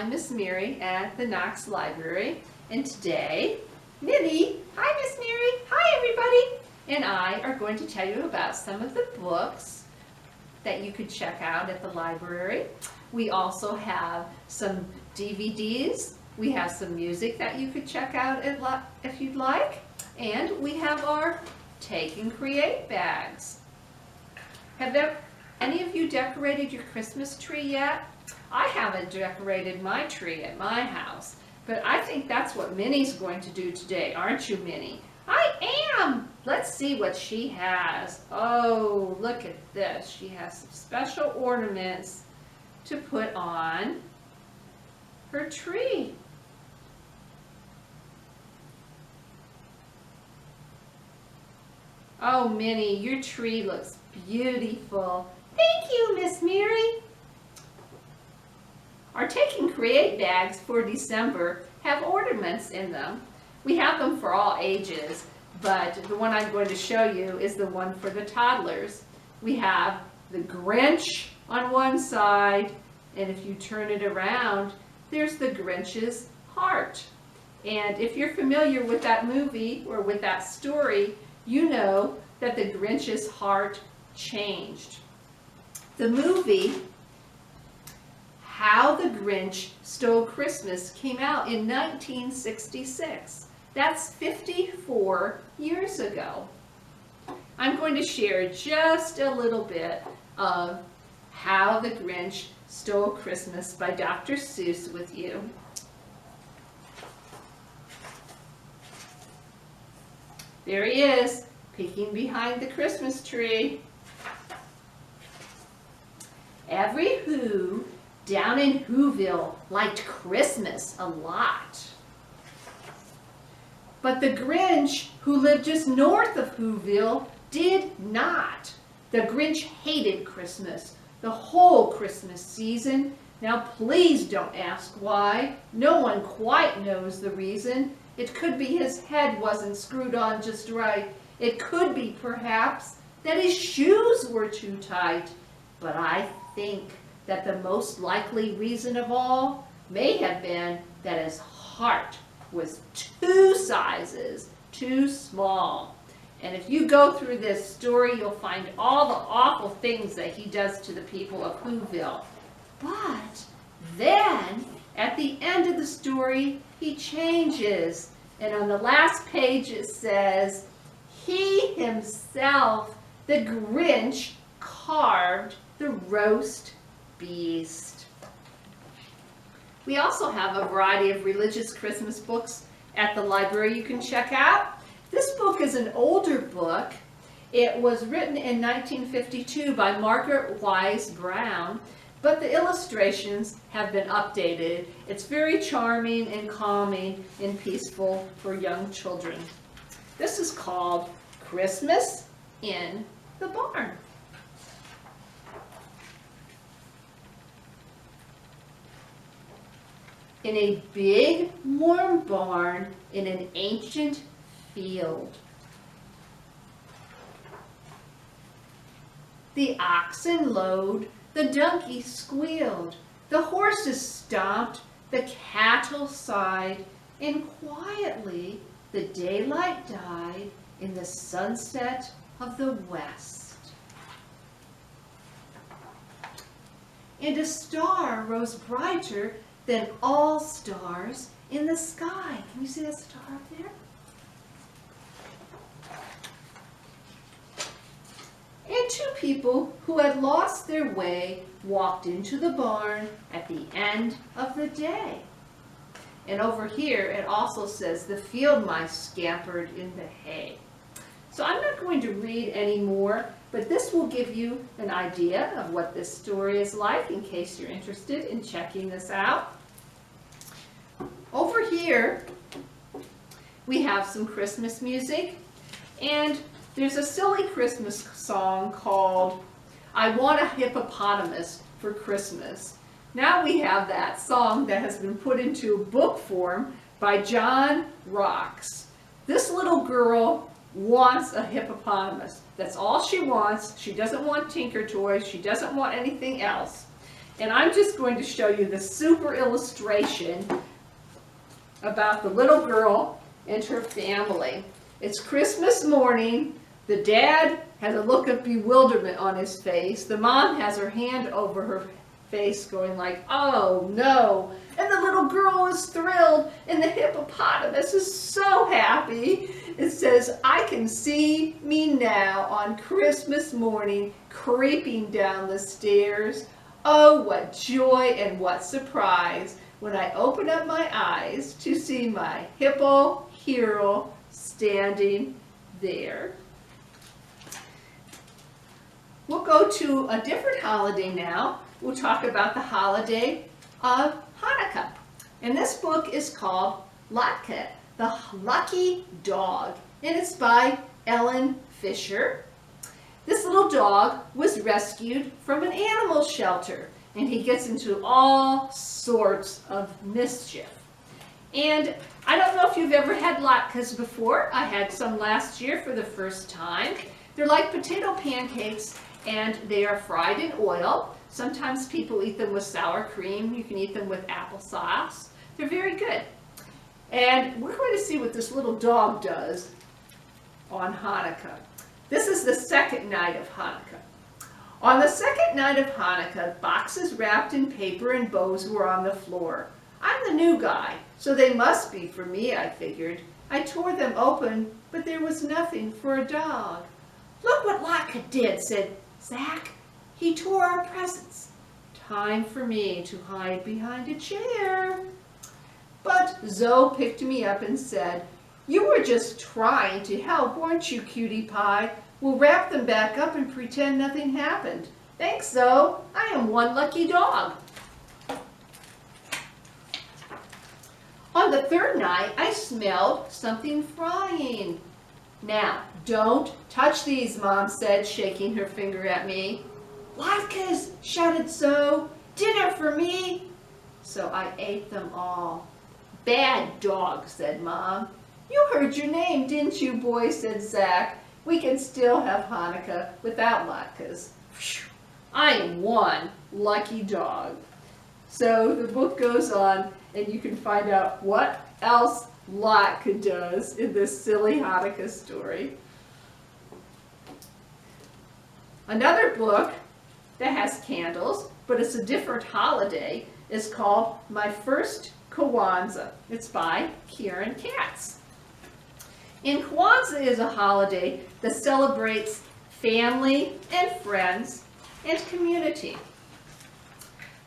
I'm Miss Mary at the Knox Library, and today, Minnie, hi Miss Mary, hi everybody, and I are going to tell you about some of the books that you could check out at the library. We also have some DVDs, we have some music that you could check out if you'd like, and we have our Take and Create bags. Have any of you decorated your Christmas tree yet? I haven't decorated my tree at my house, but I think that's what Minnie's going to do today, aren't you, Minnie? I am! Let's see what she has. Oh, look at this. She has some special ornaments to put on her tree. Oh, Minnie, your tree looks beautiful. Thank you, Miss Mary. Our Take and Create bags for December have ornaments in them. We have them for all ages, but the one I'm going to show you is the one for the toddlers. We have the Grinch on one side, and if you turn it around, there's the Grinch's heart. And if you're familiar with that movie or with that story, you know that the Grinch's heart changed. The movie How the Grinch Stole Christmas came out in 1966. That's 54 years ago. I'm going to share just a little bit of How the Grinch Stole Christmas by Dr. Seuss with you. There he is, peeking behind the Christmas tree. Every Who down in Whoville liked Christmas a lot. But the Grinch, who lived just north of Whoville, did not. The Grinch hated Christmas, the whole Christmas season. Now please don't ask why. No one quite knows the reason. It could be his head wasn't screwed on just right. It could be, perhaps, that his shoes were too tight. But I think that the most likely reason of all may have been that his heart was 2 sizes too small. And if you go through this story, you'll find all the awful things that he does to the people of Whoville. But then, at the end of the story, he changes. And on the last page it says, he himself, the Grinch, carved the roast beast. We also have a variety of religious Christmas books at the library you can check out. This book is an older book. It was written in 1952 by Margaret Wise Brown, but the illustrations have been updated. It's very charming and calming and peaceful for young children. This is called Christmas in the Barn. In a big, warm barn in an ancient field. The oxen lowed, the donkey squealed, the horses stomped, the cattle sighed, and quietly the daylight died in the sunset of the west. And a star rose brighter than all stars in the sky. Can you see that star up there? And 2 people who had lost their way walked into the barn at the end of the day. And over here it also says the field mice scampered in the hay. So I'm not going to read any more, but this will give you an idea of what this story is like in case you're interested in checking this out. Over here we have some Christmas music, and there's a silly Christmas song called I Want a Hippopotamus for Christmas. Now we have that song that has been put into book form by John Rocks. This little girl wants a hippopotamus. That's all she wants. She doesn't want Tinker Toys. She doesn't want anything else. And I'm just going to show you the super illustration about the little girl and her family. It's Christmas morning. The dad has a look of bewilderment on his face. The mom has her hand over her face going like, oh no. And the little girl is thrilled, and the hippopotamus is so happy. It says, I can see me now on Christmas morning creeping down the stairs. Oh, what joy and what surprise when I open up my eyes to see my hippo hero standing there. We'll go to a different holiday now. We'll talk about the holiday of Hanukkah. And this book is called Latka, the Lucky Dog, and it's by Ellen Fisher. This little dog was rescued from an animal shelter, and he gets into all sorts of mischief. And I don't know if you've ever had latkes before. I had some last year for the first time. They're like potato pancakes, and they are fried in oil. Sometimes people eat them with sour cream. You can eat them with applesauce. They're very good. And we're going to see what this little dog does on Hanukkah. This is the second night of Hanukkah. On the second night of Hanukkah, boxes wrapped in paper and bows were on the floor. I'm the new guy, so they must be for me, I figured. I tore them open, but there was nothing for a dog. Look what Latka did, said Zach. He tore our presents. Time for me to hide behind a chair. But Zoe picked me up and said, you were just trying to help, weren't you, cutie pie? We'll wrap them back up and pretend nothing happened. Thanks, Zoe. I am one lucky dog. On the third night, I smelled something frying. Now, don't touch these, Mom said, shaking her finger at me. Latkes, shouted Zoe. Dinner for me. So I ate them all. Bad dog, said Mom. You heard your name, didn't you, boy, said Zach. We can still have Hanukkah without latkes. I am one lucky dog. So the book goes on, and you can find out what else Latka does in this silly Hanukkah story. Another book that has candles, but it's a different holiday, is called My First Kwaza. It's by Kieran Katz. And Kwanzaa is a holiday that celebrates family and friends and community.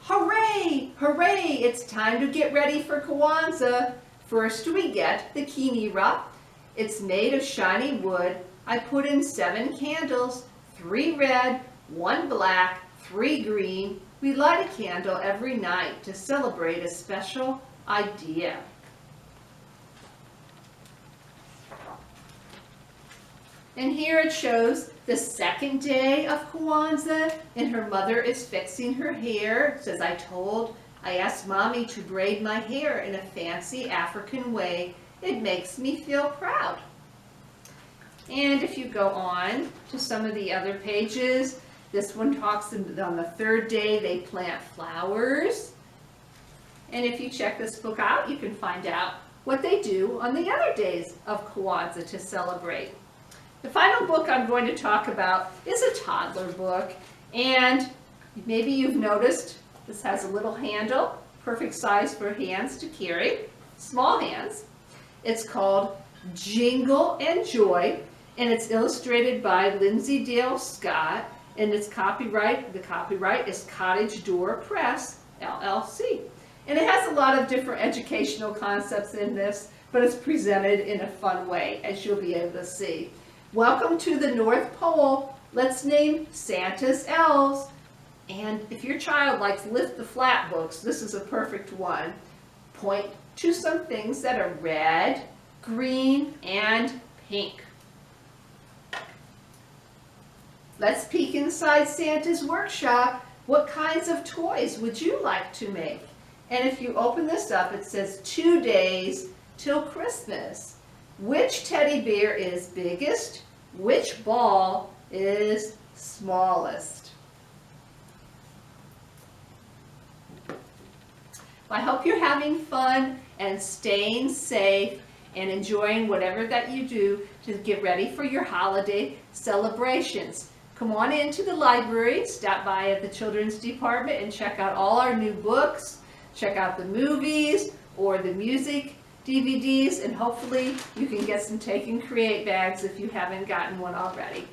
Hooray! Hooray! It's time to get ready for Kwanzaa. First we get the kinira. It's made of shiny wood. I put in 7 candles, 3 red, 1 black, 3 green. We light a candle every night to celebrate a special idea. And here it shows the second day of Kwanzaa, and her mother is fixing her hair. It says, I asked Mommy to braid my hair in a fancy African way. It makes me feel proud. And if you go on to some of the other pages, this one talks on the third day they plant flowers. And if you check this book out, you can find out what they do on the other days of Kwanzaa to celebrate. The final book I'm going to talk about is a toddler book, and maybe you've noticed this has a little handle, perfect size for hands to carry, small hands. It's called Jingle and Joy, and it's illustrated by Lindsay Dale Scott, and the copyright is Cottage Door Press, LLC. And it has a lot of different educational concepts in this, but it's presented in a fun way, as you'll be able to see. Welcome to the North Pole. Let's name Santa's elves. And if your child likes lift the flat books, this is a perfect one. Point to some things that are red, green, and pink. Let's peek inside Santa's workshop. What kinds of toys would you like to make? And if you open this up, it says 2 days till Christmas. Which teddy bear is biggest? Which ball is smallest? Well, I hope you're having fun and staying safe and enjoying whatever that you do to get ready for your holiday celebrations. Come on into the library, stop by at the children's department and check out all our new books, check out the movies or the music DVDs, and hopefully you can get some Take and Create bags if you haven't gotten one already.